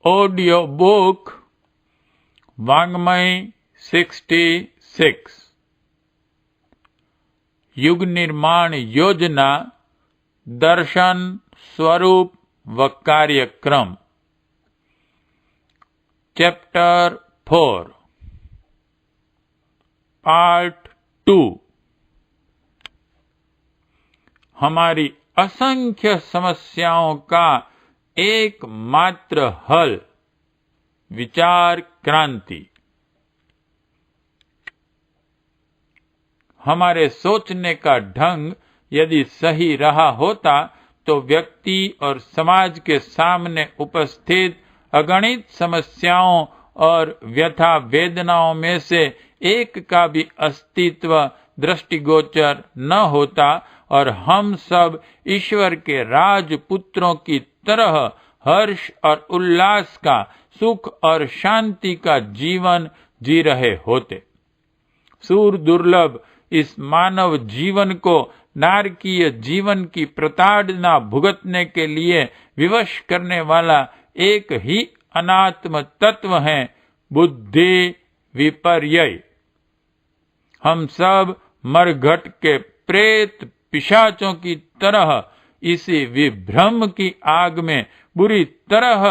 Audio book वाङ्मय 66 युग निर्माण योजना दर्शन स्वरूप व कार्यक्रम चैप्टर 4 पार्ट 2 हमारी असंख्य समस्याओं का एकमात्र हल विचार क्रांति। हमारे सोचने का ढंग यदि सही रहा होता तो व्यक्ति और समाज के सामने उपस्थित अगणित समस्याओं और व्यथा वेदनाओं में से एक का भी अस्तित्व दृष्टिगोचर न होता और हम सब ईश्वर के राजपुत्रों की तरह हर्ष और उल्लास का, सुख और शांति का जीवन जी रहे होते। सूर दुर्लभ इस मानव जीवन को नारकीय जीवन की प्रताड़ना भुगतने के लिए विवश करने वाला एक ही अनात्म तत्व है, बुद्धि विपर्य। हम सब मरघट के प्रेत पिशाचों की तरह इसी विभ्रम की आग में बुरी तरह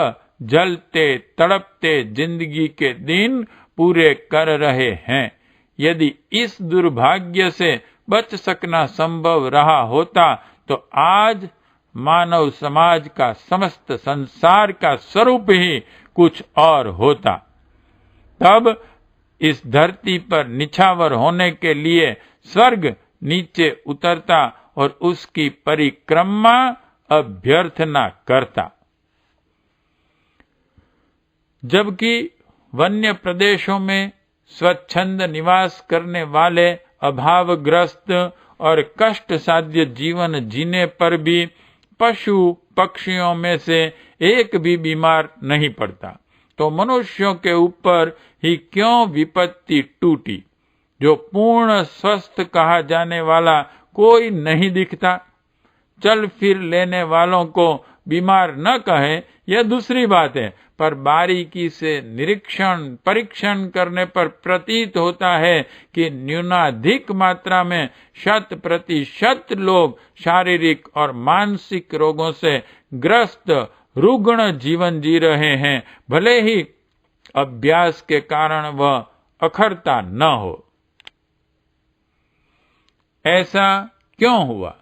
जलते तड़पते जिंदगी के दिन पूरे कर रहे हैं। यदि इस दुर्भाग्य से बच सकना संभव रहा होता तो आज मानव समाज का, समस्त संसार का स्वरूप ही कुछ और होता। तब इस धरती पर निछावर होने के लिए स्वर्ग नीचे उतरता और उसकी परिक्रमा अभ्यर्थना करता। जबकि वन्य प्रदेशों में स्वच्छंद निवास करने वाले अभावग्रस्त और कष्ट साध्य जीवन जीने पर भी पशु पक्षियों में से एक भी बीमार नहीं पड़ता, तो मनुष्यों के ऊपर ही क्यों विपत्ति टूटी। जो पूर्ण स्वस्थ कहा जाने वाला कोई नहीं दिखता। चल फिर लेने वालों को बीमार न कहे यह दूसरी बात है, पर बारीकी से निरीक्षण परीक्षण करने पर प्रतीत होता है कि न्यूनाधिक मात्रा में 100% लोग शारीरिक और मानसिक रोगों से ग्रस्त रुग्ण जीवन जी रहे हैं, भले ही अभ्यास के कारण वह अखरता न हो। ऐसा क्यों हुआ?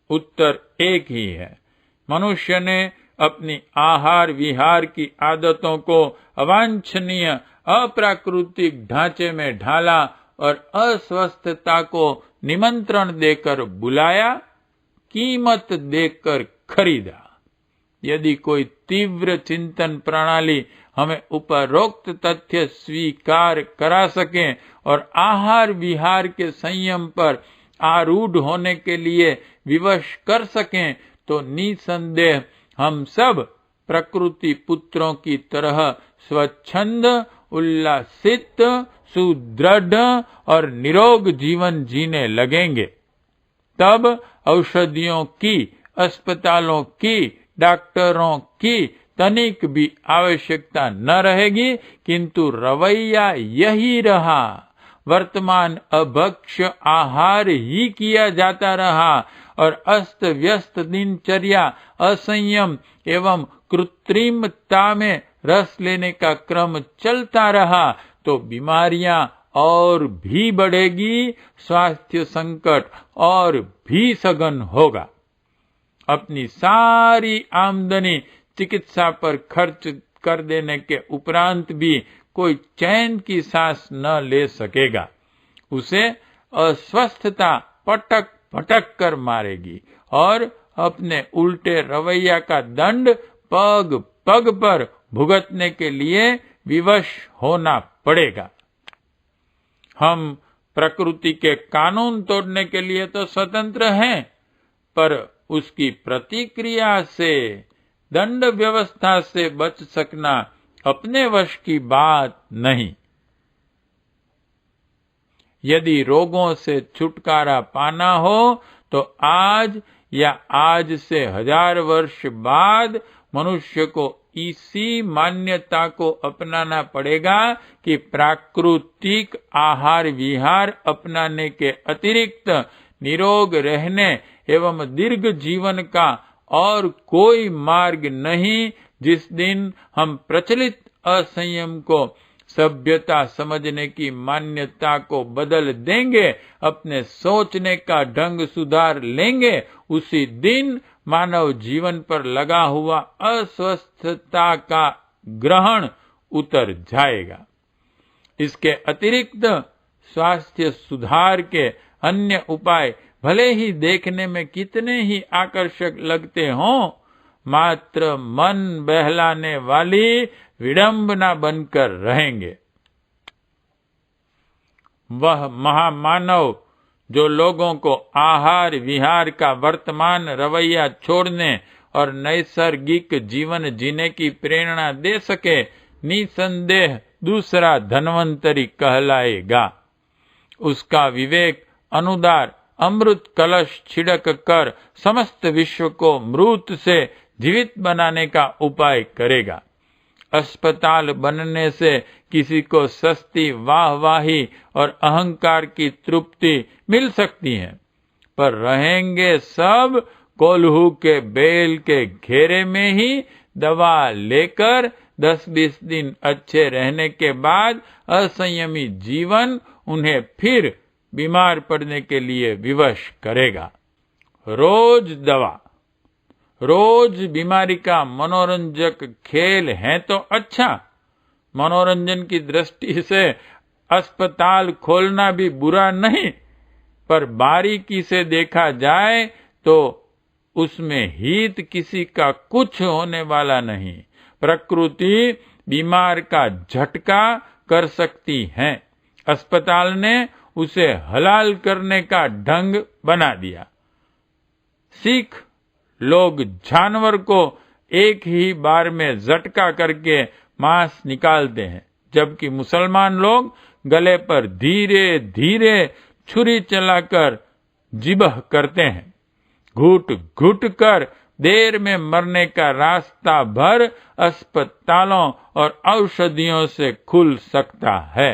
उत्तर एक ही है। मनुष्य ने अपनी आहार विहार की आदतों को अवांछनीय अप्राकृतिक ढांचे में ढाला और अस्वस्थता को निमंत्रण देकर बुलाया, कीमत देकर खरीदा। यदि कोई तीव्र चिंतन प्रणाली हमें उपरोक्त तथ्य स्वीकार करा सके और आहार विहार के संयम पर आरूढ़ होने के लिए विवश कर सकें, तो निसंदेह हम सब प्रकृति पुत्रों की तरह स्वच्छंद, उल्लासित, सुदृढ़ और निरोग जीवन जीने लगेंगे। तब औषधियों की, अस्पतालों की, डॉक्टरों की तनिक भी आवश्यकता न रहेगी, किंतु रवैया यही रहा। वर्तमान अभक्ष्य आहार ही किया जाता रहा और अस्त व्यस्त दिनचर्या, असंयम एवं कृत्रिमता में रस लेने का क्रम चलता रहा, तो बीमारियां और भी बढ़ेगी, स्वास्थ्य संकट और भी सघन होगा। अपनी सारी आमदनी चिकित्सा पर खर्च कर देने के उपरांत भी कोई चैन की सांस न ले सकेगा। उसे अस्वस्थता पटक पटक कर मारेगी और अपने उल्टे रवैया का दंड पग पग पर भुगतने के लिए विवश होना पड़ेगा। हम प्रकृति के कानून तोड़ने के लिए तो स्वतंत्र हैं, पर उसकी प्रतिक्रिया से, दंड व्यवस्था से बच सकना अपने वश की बात नहीं। यदि रोगों से छुटकारा पाना हो तो आज या आज से 1000 वर्ष बाद मनुष्य को इसी मान्यता को अपनाना पड़ेगा कि प्राकृतिक आहार विहार अपनाने के अतिरिक्त निरोग रहने एवं दीर्घ जीवन का और कोई मार्ग नहीं। जिस दिन हम प्रचलित असंयम को सभ्यता समझने की मान्यता को बदल देंगे, अपने सोचने का ढंग सुधार लेंगे, उसी दिन मानव जीवन पर लगा हुआ अस्वस्थता का ग्रहण उतर जाएगा। इसके अतिरिक्त स्वास्थ्य सुधार के अन्य उपाय भले ही देखने में कितने ही आकर्षक लगते हों, मात्र मन बहलाने वाली विडंबना बनकर रहेंगे। वह महामानव जो लोगों को आहार विहार का वर्तमान रवैया छोड़ने और नैसर्गिक जीवन जीने की प्रेरणा दे सके, निसंदेह दूसरा धन्वंतरी कहलाएगा। उसका विवेक अनुदार अमृत कलश छिड़क कर समस्त विश्व को मृत से जीवित बनाने का उपाय करेगा। अस्पताल बनने से किसी को सस्ती वाहवाही और अहंकार की तृप्ति मिल सकती है, पर रहेंगे सब कोल्हू के बेल के घेरे में ही दवा लेकर 10-20 दिन अच्छे रहने के बाद असंयमी जीवन उन्हें फिर बीमार पड़ने के लिए विवश करेगा। रोज दवा, रोज बीमारी का मनोरंजक खेल है तो अच्छा। मनोरंजन की दृष्टि से अस्पताल खोलना भी बुरा नहीं, पर बारीकी से देखा जाए तो उसमें हित किसी का कुछ होने वाला नहीं। प्रकृति बीमार का झटका कर सकती है, अस्पताल ने उसे हलाल करने का ढंग बना दिया। सिख लोग जानवर को एक ही बार में झटका करके मांस निकालते हैं, जबकि मुसलमान लोग गले पर धीरे धीरे छुरी चलाकर जिबह करते हैं। घुट घुट कर देर में मरने का रास्ता भर अस्पतालों और औषधियों से खुल सकता है।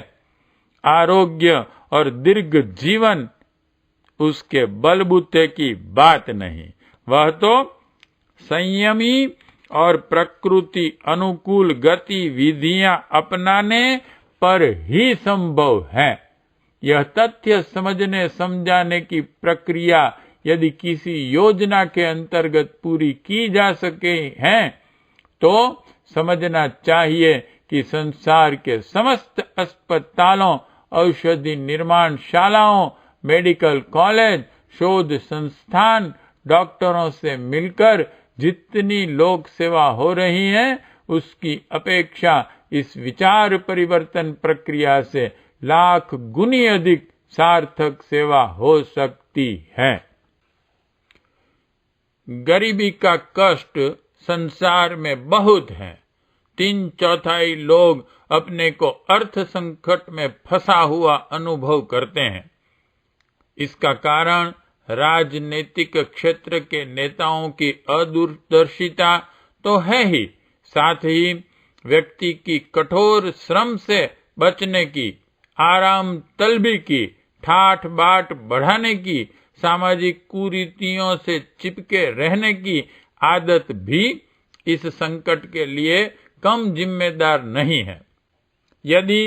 आरोग्य और दीर्घ जीवन उसके बलबूते की बात नहीं, वह तो संयमी और प्रकृति अनुकूल गतिविधियां अपनाने पर ही संभव है। यह तथ्य समझने समझाने की प्रक्रिया यदि किसी योजना के अंतर्गत पूरी की जा सके है, तो समझना चाहिए कि संसार के समस्त अस्पतालों, औषधि निर्माणशालाओं, मेडिकल कॉलेज, शोध संस्थान, डॉक्टरों से मिलकर जितनी लोक सेवा हो रही है, उसकी अपेक्षा इस विचार परिवर्तन प्रक्रिया से लाख गुनी अधिक सार्थक सेवा हो सकती है। गरीबी का कष्ट संसार में बहुत है। 3/4 लोग अपने को अर्थ संकट में फंसा हुआ अनुभव करते हैं। इसका कारण राजनीतिक क्षेत्र के नेताओं की अदूरदर्शिता तो है ही, साथ ही व्यक्ति की कठोर श्रम से बचने की, आराम तलबी की, ठाठ बाट बढ़ाने की, सामाजिक कुरीतियों से चिपके रहने की आदत भी इस संकट के लिए कम जिम्मेदार नहीं है। यदि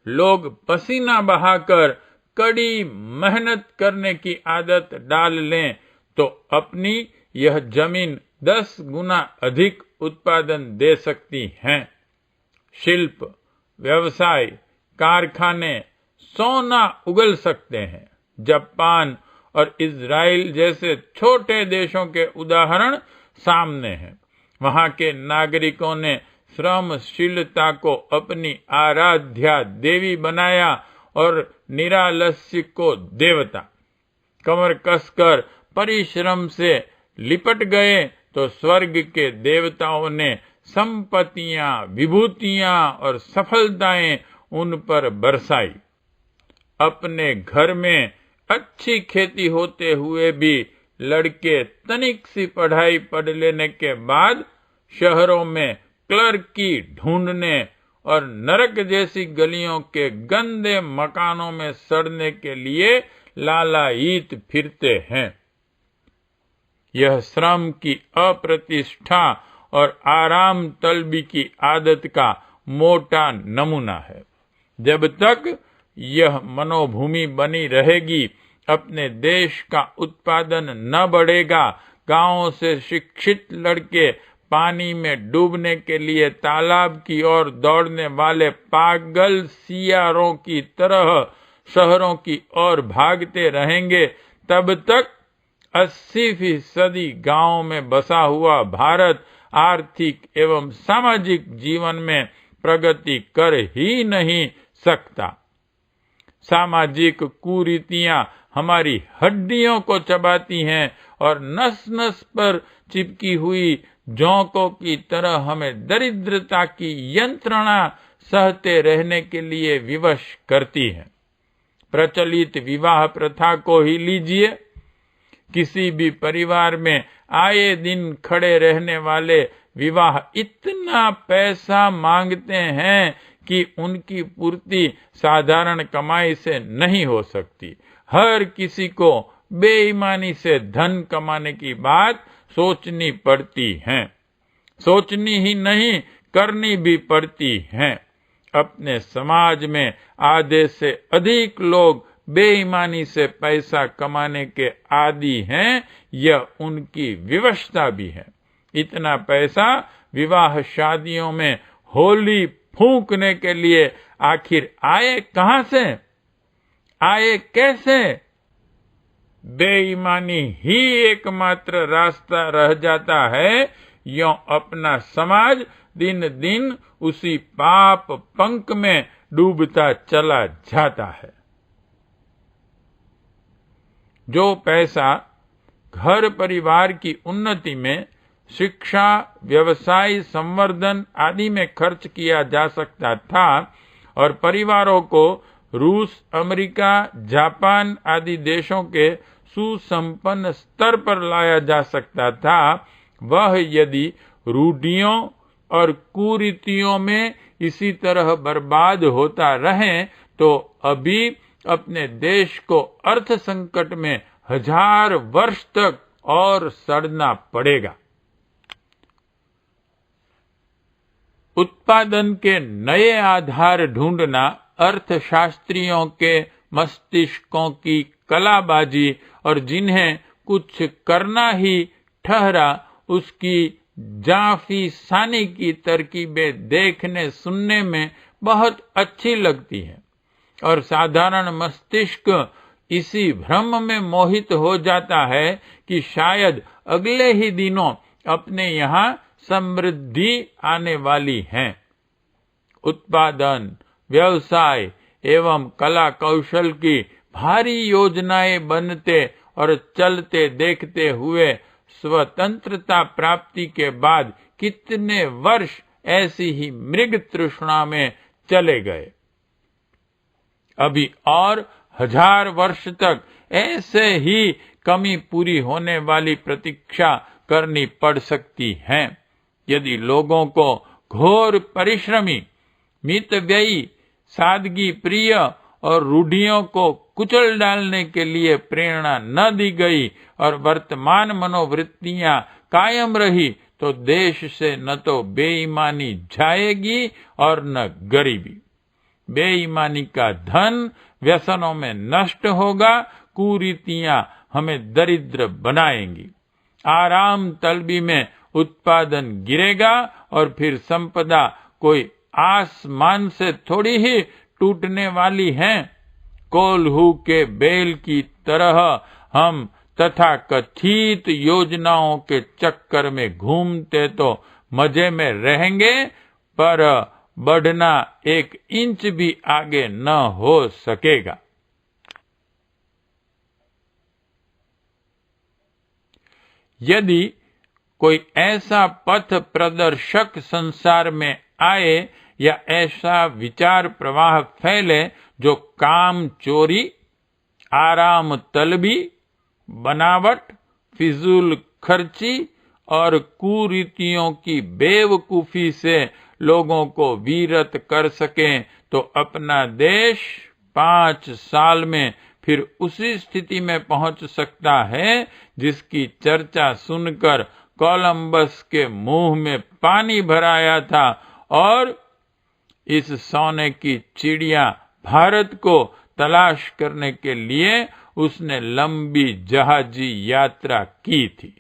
लोग पसीना बहाकर कड़ी मेहनत करने की आदत डाल लें, तो अपनी यह जमीन 10 गुना अधिक उत्पादन दे सकती हैं। शिल्प, व्यवसाय, कारखाने सोना उगल सकते हैं। जापान और इजराइल जैसे छोटे देशों के उदाहरण सामने हैं। वहां के नागरिकों ने श्रमशीलता को अपनी आराध्या देवी बनाया और निरालस्य को देवता। कमर कसकर परिश्रम से लिपट गए तो स्वर्ग के देवताओं ने संपत्तियां, विभूतियां और सफलताएं उन पर बरसाई। अपने घर में अच्छी खेती होते हुए भी लड़के तनिक सी पढ़ाई पढ़ लेने के बाद शहरों में क्लर्क की ढूंढने और नरक जैसी गलियों के गंदे मकानों में सड़ने के लिए लालायित फिरते हैं। यह श्रम की अप्रतिष्ठा और आराम तलबी की आदत का मोटा नमूना है। जब तक यह मनोभूमि बनी रहेगी, अपने देश का उत्पादन न बढ़ेगा। गांवों से शिक्षित लड़के पानी में डूबने के लिए तालाब की ओर दौड़ने वाले पागल सियारों की तरह शहरों की ओर भागते रहेंगे, तब तक 80% गांवों में बसा हुआ भारत आर्थिक एवं सामाजिक जीवन में प्रगति कर ही नहीं सकता। सामाजिक कुरीतियां हमारी हड्डियों को चबाती हैं और नस नस पर चिपकी हुई जोंकों की तरह हमें दरिद्रता की यंत्रणा सहते रहने के लिए विवश करती है। प्रचलित विवाह प्रथा को ही लीजिए। किसी भी परिवार में आए दिन खड़े रहने वाले विवाह इतना पैसा मांगते हैं कि उनकी पूर्ति साधारण कमाई से नहीं हो सकती। हर किसी को बेईमानी से धन कमाने की बात सोचनी पड़ती है। सोचनी ही नहीं, करनी भी पड़ती है। अपने समाज में आधे से अधिक लोग बेईमानी से पैसा कमाने के आदी हैं। यह उनकी विवशता भी है। इतना पैसा विवाह शादियों में होली फूंकने के लिए आखिर आए कहां से, आए कैसे? बेईमानी ही एकमात्र रास्ता रह जाता है। यों अपना समाज दिन दिन उसी पाप पंख में डूबता चला जाता है। जो पैसा घर परिवार की उन्नति में, शिक्षा, व्यवसाय, संवर्धन आदि में खर्च किया जा सकता था और परिवारों को रूस, अमेरिका, जापान आदि देशों के सुसंपन्न स्तर पर लाया जा सकता था, वह यदि रूढ़ियों और कुरीतियों में इसी तरह बर्बाद होता रहे तो अभी अपने देश को अर्थ संकट में 1000 वर्ष तक और सड़ना पड़ेगा। उत्पादन के नए आधार ढूंढना अर्थशास्त्रियों के मस्तिष्कों की कलाबाजी और जिन्हें कुछ करना ही ठहरा उसकी जाफी सानी की तरकीबें देखने सुनने में बहुत अच्छी लगती है और साधारण मस्तिष्क इसी भ्रम में मोहित हो जाता है कि शायद अगले ही दिनों अपने यहाँ समृद्धि आने वाली है। उत्पादन, व्यवसाय एवं कला कौशल की भारी योजनाएं बनते और चलते देखते हुए स्वतंत्रता प्राप्ति के बाद कितने वर्ष ऐसी ही मृग तृष्णा में चले गए। अभी और 1000 वर्ष तक ऐसे ही कमी पूरी होने वाली प्रतीक्षा करनी पड़ सकती है। यदि लोगों को घोर परिश्रमी, मितव्ययी, सादगी प्रिय और रूढ़ियों को कुचल डालने के लिए प्रेरणा न दी गई और वर्तमान मनोवृत्तियां कायम रही तो देश से न तो बेईमानी जाएगी और न गरीबी। बेईमानी का धन व्यसनों में नष्ट होगा, कुरीतियां हमें दरिद्र बनाएंगी। आराम तलबी में उत्पादन गिरेगा और फिर संपदा कोई आसमान से थोड़ी ही टूटने वाली है। कोल्हू के बेल की तरह हम तथाकथित योजनाओं के चक्कर में घूमते तो मजे में रहेंगे, पर बढ़ना 1 इंच भी आगे न हो सकेगा। यदि कोई ऐसा पथ प्रदर्शक संसार में आए या ऐसा विचार प्रवाह फैले जो काम चोरी, आराम तलबी, बनावट, फिजूल खर्ची और कुरीतियों की बेवकूफी से लोगों को वीरत कर सकें तो अपना देश 5 साल में फिर उसी स्थिति में पहुंच सकता है जिसकी चर्चा सुनकर कोलंबस के मुंह में पानी भराया था और इस सोने की चिड़िया भारत को तलाश करने के लिए उसने लंबी जहाजी यात्रा की थी।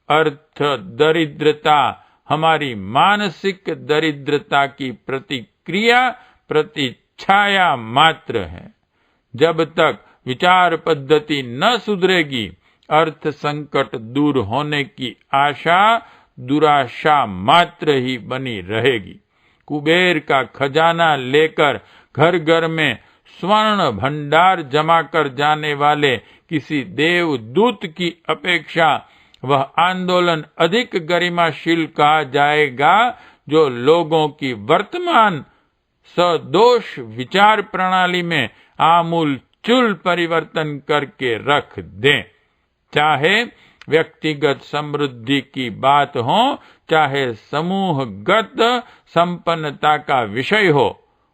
अर्थ दरिद्रता हमारी मानसिक दरिद्रता की प्रतिक्रिया प्रतिछाया मात्र है। जब तक विचार पद्धति न सुधरेगी, अर्थ संकट दूर होने की आशा दुराशा मात्र ही बनी रहेगी। कुबेर का खजाना लेकर घर घर में स्वर्ण भंडार जमा कर जाने वाले किसी देवदूत की अपेक्षा वह आंदोलन अधिक गरिमाशील कहा जाएगा जो लोगों की वर्तमान सदोष विचार प्रणाली में आमूल चूल परिवर्तन करके रख दें। चाहे व्यक्तिगत समृद्धि की बात हो, चाहे समूहगत संपन्नता का विषय हो,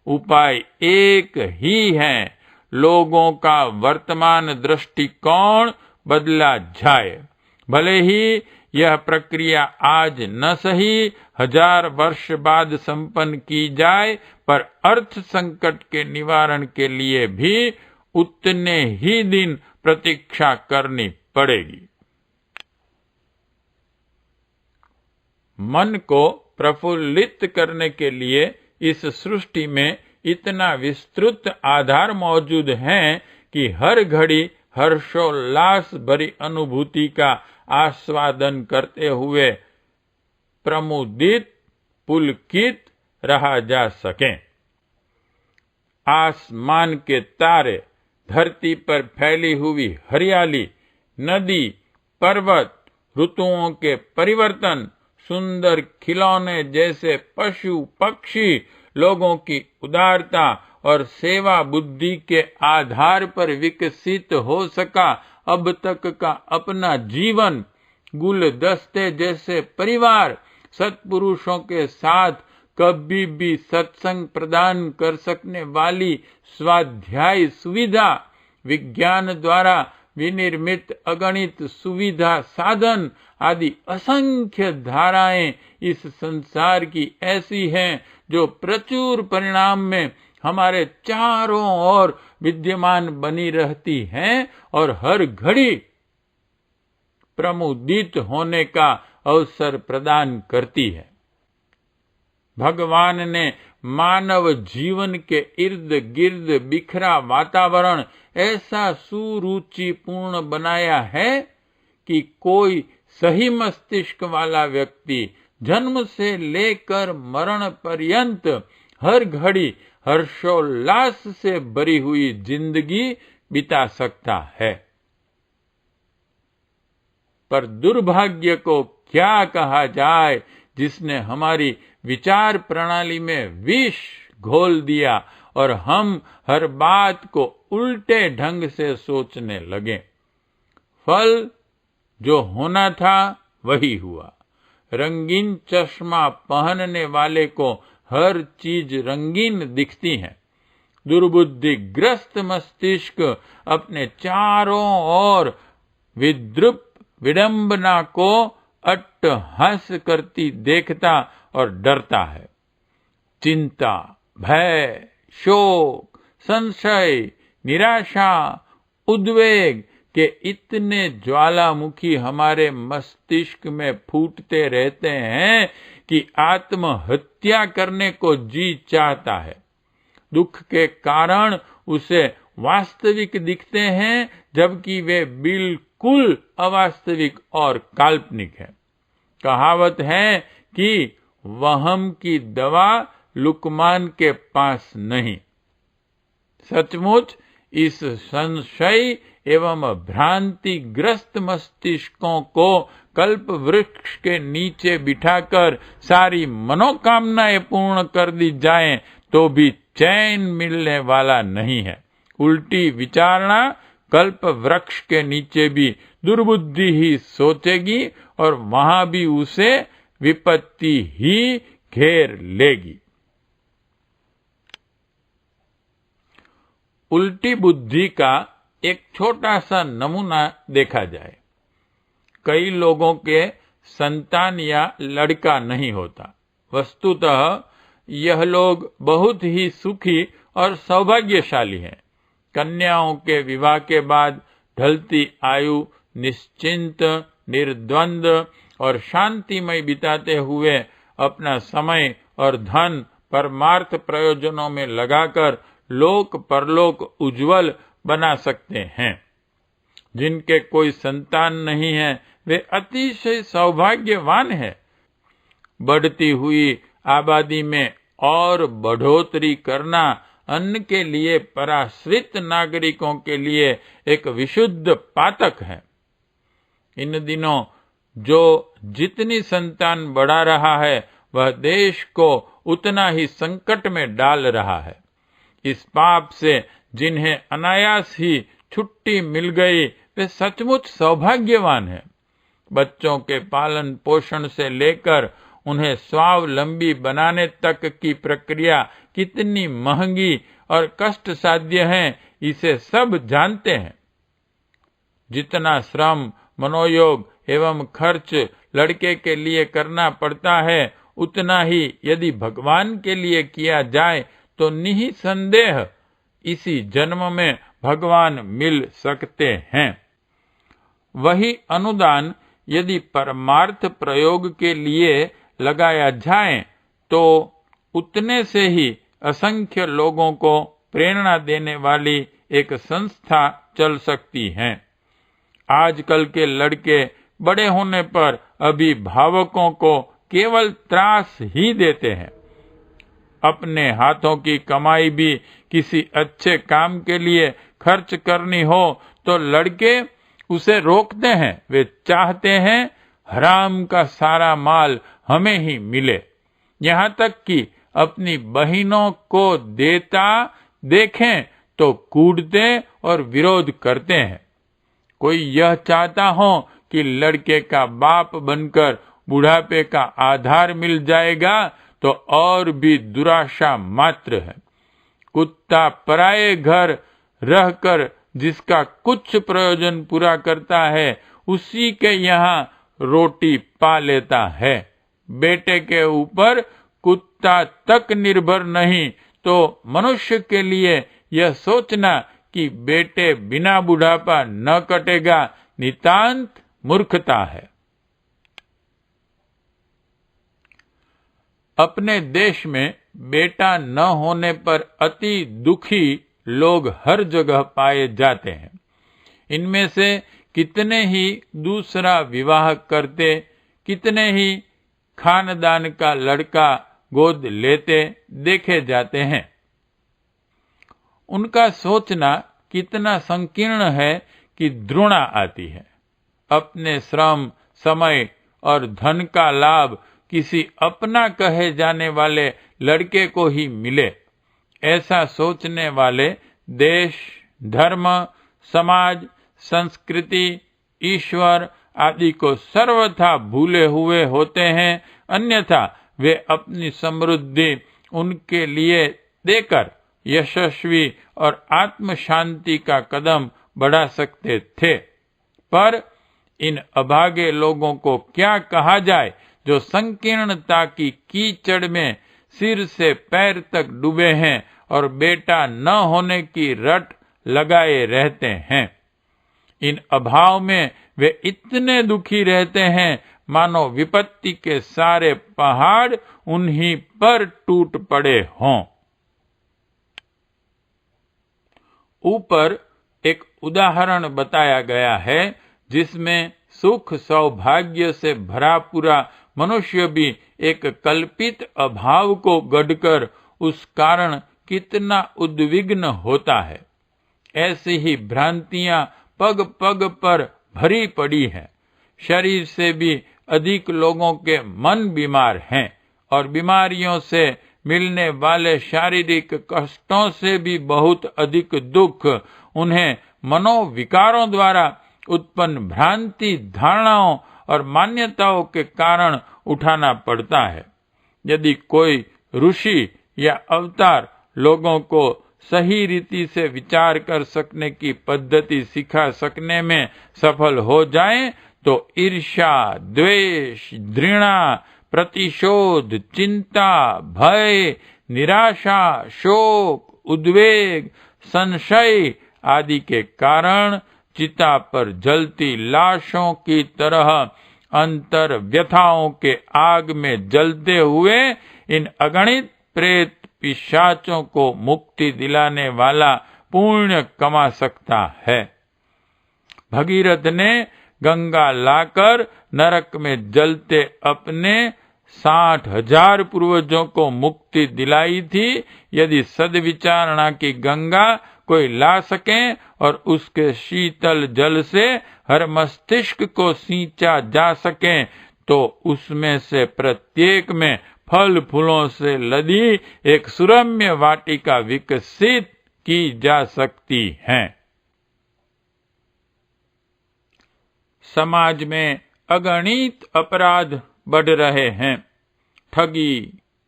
उपाय एक ही है। लोगों का वर्तमान दृष्टिकोण बदला जाए। भले ही यह प्रक्रिया आज न सही 1000 वर्ष बाद संपन्न की जाए, पर अर्थ संकट के निवारण के लिए भी उतने ही दिन प्रतीक्षा करनी पड़ेगी। मन को प्रफुल्लित करने के लिए इस सृष्टि में इतना विस्तृत आधार मौजूद है कि हर घड़ी हर्षोल्लास भरी अनुभूति का आस्वादन करते हुए प्रमुदित पुलकित रहा जा सके। आसमान के तारे, धरती पर फैली हुई हरियाली, नदी, पर्वत, ऋतुओं के परिवर्तन, सुंदर खिलौने जैसे पशु पक्षी, लोगों की उदारता और सेवा बुद्धि के आधार पर विकसित हो सका अब तक का अपना जीवन, गुलदस्ते जैसे परिवार, सत्पुरुषों के साथ कभी भी सत्संग प्रदान कर सकने वाली स्वाध्याय सुविधा, विज्ञान द्वारा विनिर्मित अगणित सुविधा साधन आदि असंख्य धाराएं इस संसार की ऐसी हैं जो प्रचुर परिणाम में हमारे चारों ओर विद्यमान बनी रहती हैं और हर घड़ी प्रमुदित होने का अवसर प्रदान करती है। भगवान ने मानव जीवन के इर्द गिर्द बिखरा वातावरण ऐसा सुरुचिपूर्ण बनाया है कि कोई सही मस्तिष्क वाला व्यक्ति जन्म से लेकर मरण पर्यंत हर घड़ी हर्षोल्लास से भरी हुई जिंदगी बिता सकता है। पर दुर्भाग्य को क्या कहा जाए जिसने हमारी विचार प्रणाली में विष घोल दिया और हम हर बात को उल्टे ढंग से सोचने लगे। फल जो होना था वही हुआ। रंगीन चश्मा पहनने वाले को हर चीज रंगीन दिखती है। दुर्बुद्धिग्रस्त मस्तिष्क अपने चारों ओर विद्रुप विडंबना को अट्टहास करती देखता और डरता है। चिंता, भय, शोक, संशय, निराशा, उद्वेग के इतने ज्वालामुखी हमारे मस्तिष्क में फूटते रहते हैं कि आत्महत्या करने को जी चाहता है। दुख के कारण उसे वास्तविक दिखते हैं जबकि वे बिल्कुल अवास्तविक और काल्पनिक है। कहावत है कि वहम की दवा लुकमान के पास नहीं। सचमुच इस संशय एवं भ्रांतिग्रस्त मस्तिष्कों को कल्प वृक्ष के नीचे बिठाकर सारी मनोकामनाएं पूर्ण कर दी जाएं तो भी चैन मिलने वाला नहीं है। उल्टी विचारणा कल्प वृक्ष के नीचे भी दुर्बुद्धि ही सोचेगी और वहां भी उसे विपत्ति ही घेर लेगी। उल्टी बुद्धि का एक छोटा सा नमूना देखा जाए। कई लोगों के संतान या लड़का नहीं होता। वस्तुतः यह लोग बहुत ही सुखी और सौभाग्यशाली हैं। कन्याओं के विवाह के बाद ढलती आयु निश्चिंत, निर्द्वंद और शांतिमय बिताते हुए अपना समय और धन परमार्थ प्रयोजनों में लगाकर लोक परलोक उज्जवल बना सकते हैं। जिनके कोई संतान नहीं है वे अतिशय सौभाग्यवान हैं। बढ़ती हुई आबादी में और बढ़ोतरी करना अन्न के लिए पराश्रित नागरिकों के लिए एक विशुद्ध पातक है। इन दिनों जो जितनी संतान बढ़ा रहा है वह देश को उतना ही संकट में डाल रहा है। इस पाप से जिन्हें अनायास ही छुट्टी मिल गई वे सचमुच सौभाग्यवान हैं। बच्चों के पालन पोषण से लेकर उन्हें स्वावलंबी बनाने तक की प्रक्रिया कितनी महंगी और कष्ट साध्य है, इसे सब जानते हैं। जितना श्रम, मनोयोग एवं खर्च लड़के के लिए करना पड़ता है, उतना ही यदि भगवान के लिए किया जाए तो निसंदेह इसी जन्म में भगवान मिल सकते हैं। वही अनुदान यदि परमार्थ प्रयोग के लिए लगाया जाए तो उतने से ही असंख्य लोगों को प्रेरणा देने वाली एक संस्था चल सकती है। आजकल के लड़के बड़े होने पर अभिभावकों को केवल त्रास ही देते हैं। अपने हाथों की कमाई भी किसी अच्छे काम के लिए खर्च करनी हो तो लड़के उसे रोकते हैं। वे चाहते हैं हराम का सारा माल हमें ही मिले। यहाँ तक कि अपनी बहनों को देता देखें तो कूटते और विरोध करते हैं। कोई यह चाहता हो कि लड़के का बाप बनकर बुढ़ापे का आधार मिल जाएगा तो और भी दुराशा मात्र है। कुत्ता पराये घर रहकर जिसका कुछ प्रयोजन पूरा करता है, उसी के यहाँ रोटी पा लेता है। बेटे के ऊपर कुत्ता तक निर्भर नहीं तो मनुष्य के लिए यह सोचना कि बेटे बिना बुढ़ापा न कटेगा नितांत मूर्खता है। अपने देश में बेटा न होने पर अति दुखी लोग हर जगह पाए जाते हैं। इनमें से कितने ही दूसरा विवाह करते, कितने ही खानदान का लड़का गोद लेते देखे जाते हैं। उनका सोचना कितना संकीर्ण है कि घृणा आती है। अपने श्रम, समय और धन का लाभ किसी अपना कहे जाने वाले लड़के को ही मिले, ऐसा सोचने वाले देश, धर्म, समाज, संस्कृति, ईश्वर आदि को सर्वथा भूले हुए होते हैं। अन्यथा वे अपनी समृद्धि उनके लिए देकर यशस्वी और आत्म शांति का कदम बढ़ा सकते थे। पर इन अभागे लोगों को क्या कहा जाए जो संकीर्णता की कीचड़ में सिर से पैर तक डूबे हैं और बेटा न होने की रट लगाए रहते हैं। इन अभाव में वे इतने दुखी रहते हैं मानो विपत्ति के सारे पहाड़ उन्हीं पर टूट पड़े हों। ऊपर एक उदाहरण बताया गया है जिसमें सुख सौभाग्य से भरा पूरा मनुष्य भी एक कल्पित अभाव को गढ़कर उस कारण कितना उद्विग्न होता है। ऐसी ही भ्रांतियां पग पग पर भरी पड़ी हैं। शरीर से भी अधिक लोगों के मन बीमार हैं और बीमारियों से मिलने वाले शारीरिक कष्टों से भी बहुत अधिक दुख उन्हें मनोविकारों द्वारा उत्पन्न भ्रांति धारणाओं और मान्यताओं के कारण उठाना पड़ता है। यदि कोई ऋषि या अवतार लोगों को सही रीति से विचार कर सकने की पद्धति सिखा सकने में सफल हो जाए तो ईर्ष्या, द्वेष, घृणा, प्रतिशोध, चिंता, भय, निराशा, शोक, उद्वेग, संशय आदि के कारण चिता पर जलती लाशों की तरह अंतर व्यथाओं के आग में जलते हुए इन अगणित प्रेत पिशाचों को मुक्ति दिलाने वाला पुण्य कमा सकता है। भगीरथ ने गंगा लाकर नरक में जलते अपने 60,000 पूर्वजों को मुक्ति दिलाई थी। यदि सद्विचारणा की गंगा कोई ला सके और उसके शीतल जल से हर मस्तिष्क को सींचा जा सके तो उसमें से प्रत्येक में फल फूलों से लदी एक सुरम्य वाटिका विकसित की जा सकती है। समाज में अगणित अपराध बढ़ रहे हैं। ठगी,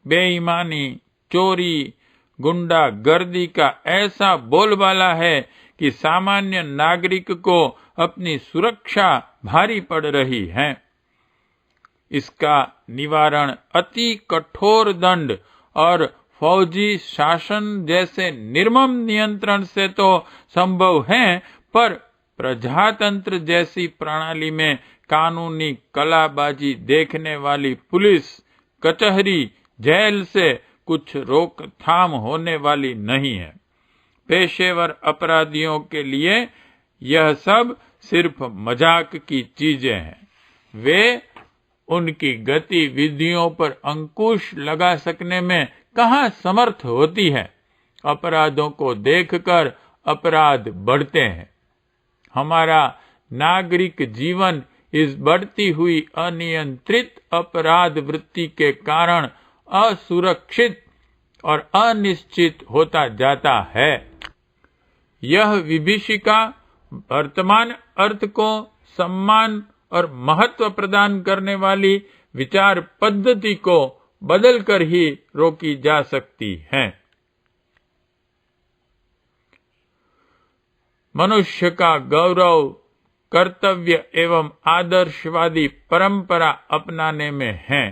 बेईमानी, चोरी, गुंडागर्दी का ऐसा बोलबाला है कि सामान्य नागरिक को अपनी सुरक्षा भारी पड़ रही है। इसका निवारण अति कठोर दंड और फौजी शासन जैसे निर्मम नियंत्रण से तो संभव है, पर प्रजातंत्र जैसी प्रणाली में कानूनी कलाबाजी देखने वाली पुलिस, कचहरी, जेल से कुछ रोकथाम होने वाली नहीं है। पेशेवर अपराधियों के लिए यह सब सिर्फ मजाक की चीजें हैं। वे उनकी गतिविधियों पर अंकुश लगा सकने में कहाँ समर्थ होती है। अपराधों को देखकर अपराध बढ़ते हैं। हमारा नागरिक जीवन इस बढ़ती हुई अनियंत्रित अपराध वृत्ति के कारण असुरक्षित और अनिश्चित होता जाता है। यह विभीषिका वर्तमान अर्थ को सम्मान और महत्व प्रदान करने वाली विचार पद्धति को बदलकर ही रोकी जा सकती है। मनुष्य का गौरव, कर्तव्य एवं आदर्शवादी परंपरा अपनाने में है।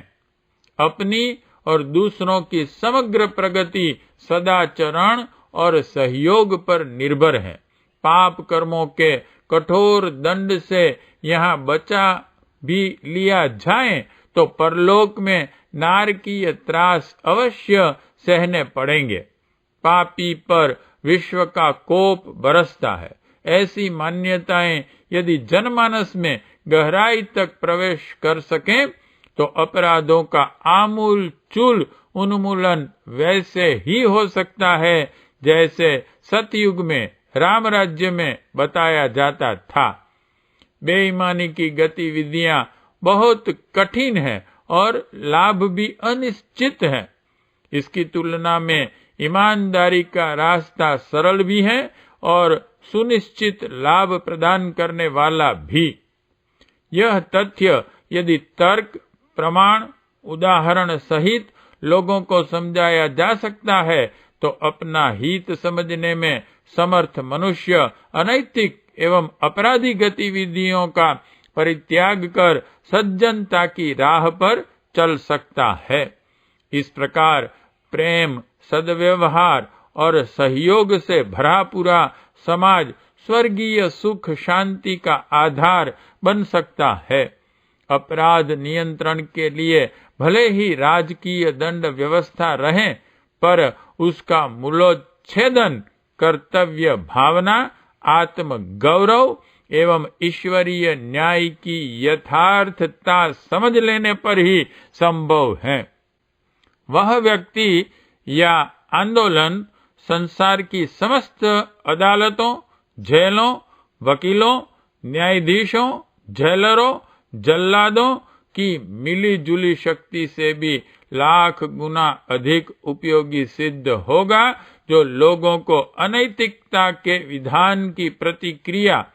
अपनी और दूसरों की समग्र प्रगति सदाचरण और सहयोग पर निर्भर है। पाप कर्मों के कठोर दंड से यहाँ बचा भी लिया जाए तो परलोक में नारकीय त्रास अवश्य सहने पड़ेंगे। पापी पर विश्व का कोप बरसता है। ऐसी मान्यताएं यदि जनमानस में गहराई तक प्रवेश कर सकें तो अपराधों का आमूल चूल उन्मूलन वैसे ही हो सकता है जैसे सतयुग में राम राज्य में बताया जाता था। बेईमानी की गतिविधियां बहुत कठिन है और लाभ भी अनिश्चित है। इसकी तुलना में ईमानदारी का रास्ता सरल भी है और सुनिश्चित लाभ प्रदान करने वाला भी। यह तथ्य यदि तर्क, प्रमाण, उदाहरण सहित लोगों को समझाया जा सकता है तो अपना हित समझने में समर्थ मनुष्य अनैतिक एवं अपराधी गतिविधियों का परित्याग कर सज्जनता की राह पर चल सकता है। इस प्रकार प्रेम, सद्व्यवहार और सहयोग से भरा पूरा समाज स्वर्गीय सुख शांति का आधार बन सकता है। अपराध नियंत्रण के लिए भले ही राजकीय दंड व्यवस्था रहे, पर उसका मूलोच्छेदन कर्तव्य भावना, आत्म गौरव एवं ईश्वरीय न्याय की यथार्थता समझ लेने पर ही संभव है। वह व्यक्ति या आंदोलन संसार की समस्त अदालतों, जेलों, वकीलों, न्यायाधीशों, जेलरों, जल्लादों की मिली जुली शक्ति से भी लाख गुना अधिक उपयोगी सिद्ध होगा जो लोगों को अनैतिकता के विधान की प्रतिक्रिया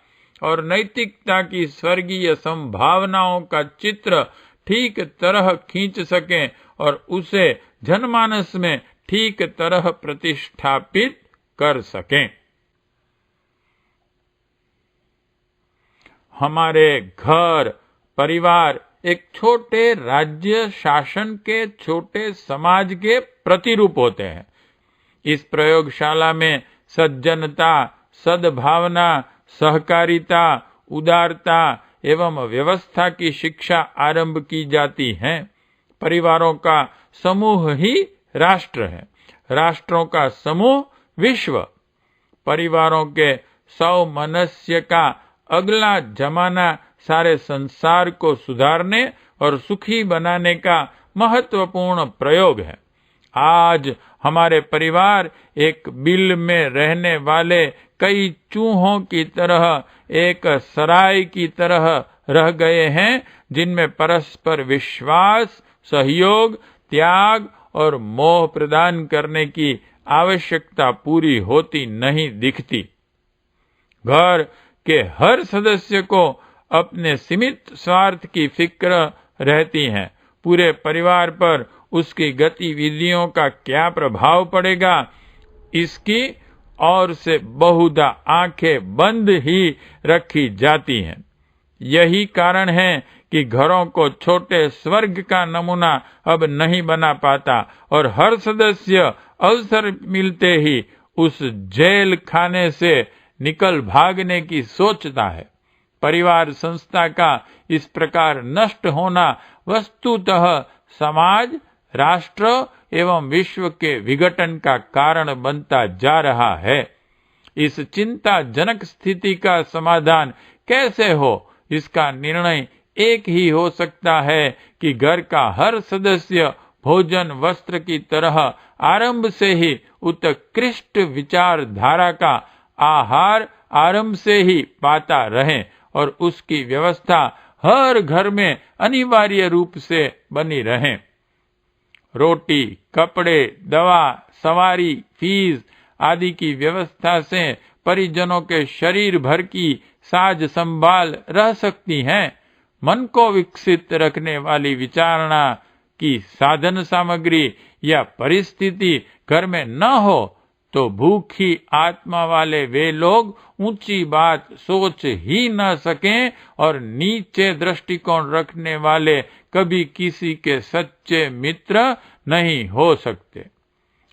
और नैतिकता की स्वर्गीय संभावनाओं का चित्र ठीक तरह खींच सकें और उसे जनमानस में ठीक तरह प्रतिष्ठापित कर सकें। हमारे घर परिवार एक छोटे राज्य शासन के छोटे समाज के प्रतिरूप होते हैं। इस प्रयोगशाला में सज्जनता, सद्भावना, सहकारिता, उदारता एवं व्यवस्था की शिक्षा आरंभ की जाती है। परिवारों का समूह ही राष्ट्र है, राष्ट्रों का समूह विश्व। परिवारों के सौमनस्य का अगला जमाना सारे संसार को सुधारने और सुखी बनाने का महत्वपूर्ण प्रयोग है। आज हमारे परिवार एक बिल में रहने वाले कई चूहों की तरह, एक सराय की तरह रह गए हैं, जिनमें परस्पर विश्वास, सहयोग, त्याग और मोह प्रदान करने की आवश्यकता पूरी होती नहीं दिखती। घर के हर सदस्य को अपने सीमित स्वार्थ की फिक्र रहती है। पूरे परिवार पर उसकी गतिविधियों का क्या प्रभाव पड़ेगा, इसकी ओर से बहुधा आंखें बंद ही रखी जाती हैं। यही कारण है कि घरों को छोटे स्वर्ग का नमूना अब नहीं बना पाता और हर सदस्य अवसर मिलते ही उस जेल खाने से निकल भागने की सोचता है। परिवार संस्था का इस प्रकार नष्ट होना वस्तुतः समाज, राष्ट्र एवं विश्व के विघटन का कारण बनता जा रहा है। इस चिंताजनक स्थिति का समाधान कैसे हो, इसका निर्णय एक ही हो सकता है कि घर का हर सदस्य भोजन वस्त्र की तरह आरंभ से ही उत्कृष्ट विचारधारा का आहार आरंभ से ही पाता रहे और उसकी व्यवस्था हर घर में अनिवार्य रूप से बनी रहे। रोटी, कपड़े, दवा, सवारी, फीस आदि की व्यवस्था से परिजनों के शरीर भर की साज संभाल रह सकती है। मन को विकसित रखने वाली विचारणा की साधन सामग्री या परिस्थिति घर में न हो तो भूखी आत्मा वाले वे लोग ऊंची बात सोच ही न सकें और नीचे दृष्टिकोण रखने वाले कभी किसी के सच्चे मित्र नहीं हो सकते।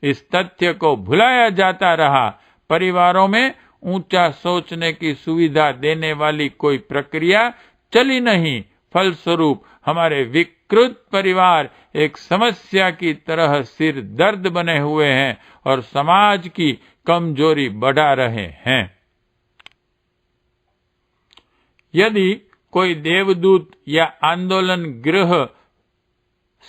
इस तथ्य को भुलाया जाता रहा। परिवारों में ऊंचा सोचने की सुविधा देने वाली कोई प्रक्रिया चली नहीं। फलस्वरूप हमारे विकृत परिवार एक समस्या की तरह सिर दर्द बने हुए हैं और समाज की कमजोरी बढ़ा रहे हैं। यदि कोई देवदूत या आंदोलन गृह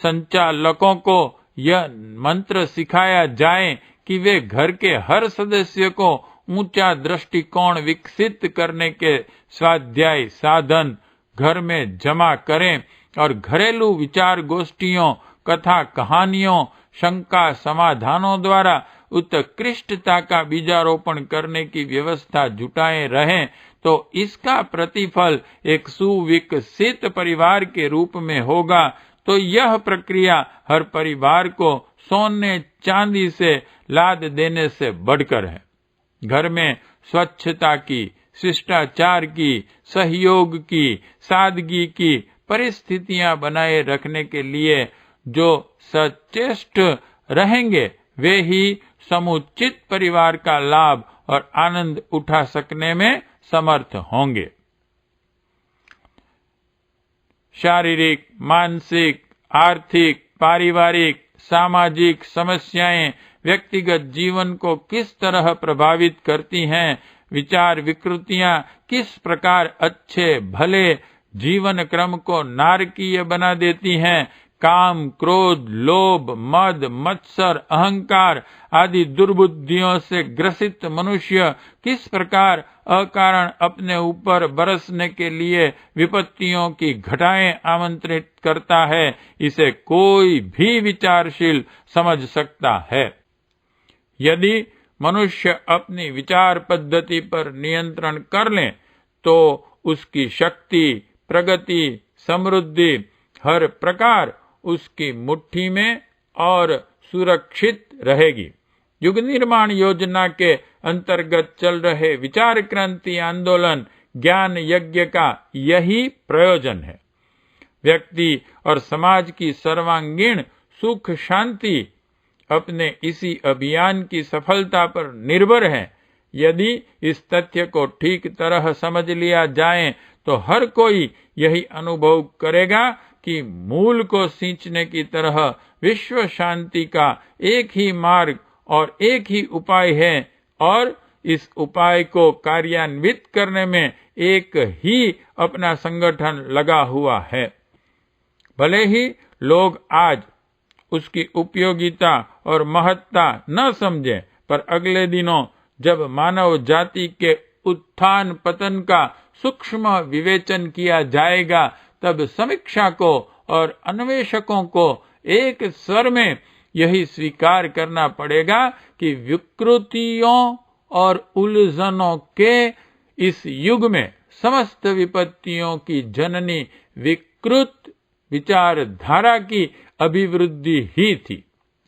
संचालकों को यह मंत्र सिखाया जाए कि वे घर के हर सदस्य को ऊंचा दृष्टिकोण विकसित करने के स्वाध्याय साधन घर में जमा करें और घरेलू विचार गोष्ठियों, कथा कहानियों, शंका समाधानों द्वारा उत्कृष्टता का बीजारोपण करने की व्यवस्था जुटाए रहें, तो इसका प्रतिफल एक सुविकसित परिवार के रूप में होगा। तो यह प्रक्रिया हर परिवार को सोने चांदी से लाद देने से बढ़कर है। घर में स्वच्छता की, शिष्टाचार की, सहयोग की, सादगी की परिस्थितियां बनाए रखने के लिए जो सचेष्ट रहेंगे वे ही समुचित परिवार का लाभ और आनंद उठा सकने में समर्थ होंगे। शारीरिक, मानसिक, आर्थिक, पारिवारिक, सामाजिक समस्याएं व्यक्तिगत जीवन को किस तरह प्रभावित करती हैं, विचार विकृतियां किस प्रकार अच्छे भले जीवन क्रम को नारकीय बना देती हैं, काम, क्रोध, लोभ, मद, मत्सर, अहंकार आदि दुर्बुद्धियों से ग्रसित मनुष्य किस प्रकार अकारण अपने ऊपर बरसने के लिए विपत्तियों की घटाएं आमंत्रित करता है, इसे कोई भी विचारशील समझ सकता है। यदि मनुष्य अपनी विचार पद्धति पर नियंत्रण कर ले तो उसकी शक्ति, प्रगति, समृद्धि हर प्रकार उसकी मुट्ठी में और सुरक्षित रहेगी। युग निर्माण योजना के अंतर्गत चल रहे विचार क्रांति आंदोलन ज्ञान यज्ञ का यही प्रयोजन है। व्यक्ति और समाज की सर्वांगीण सुख शांति अपने इसी अभियान की सफलता पर निर्भर है। यदि इस तथ्य को ठीक तरह समझ लिया जाए तो हर कोई यही अनुभव करेगा कि मूल को सींचने की तरह विश्व शांति का एक ही मार्ग और एक ही उपाय है और इस उपाय को कार्यान्वित करने में एक ही अपना संगठन लगा हुआ है। भले ही लोग आज उसकी उपयोगिता और महत्ता न समझें, पर अगले दिनों जब मानव जाति के उत्थान पतन का सूक्ष्म विवेचन किया जाएगा, तब समीक्षा को और अन्वेषकों को एक स्वर में यही स्वीकार करना पड़ेगा कि विकृतियों और उलझनों के इस युग में समस्त विपत्तियों की जननी विकृत विचारधारा की अभिवृद्धि ही थी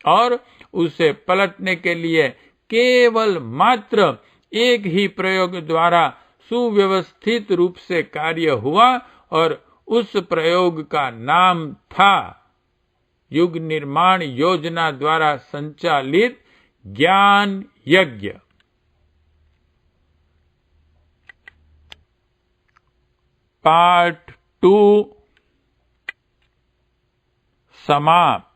और उसे पलटने के लिए केवल मात्र एक ही प्रयोग द्वारा सुव्यवस्थित रूप से कार्य हुआ और उस प्रयोग का नाम था युग निर्माण योजना द्वारा संचालित ज्ञान यज्ञ। पार्ट 2 समाप्त।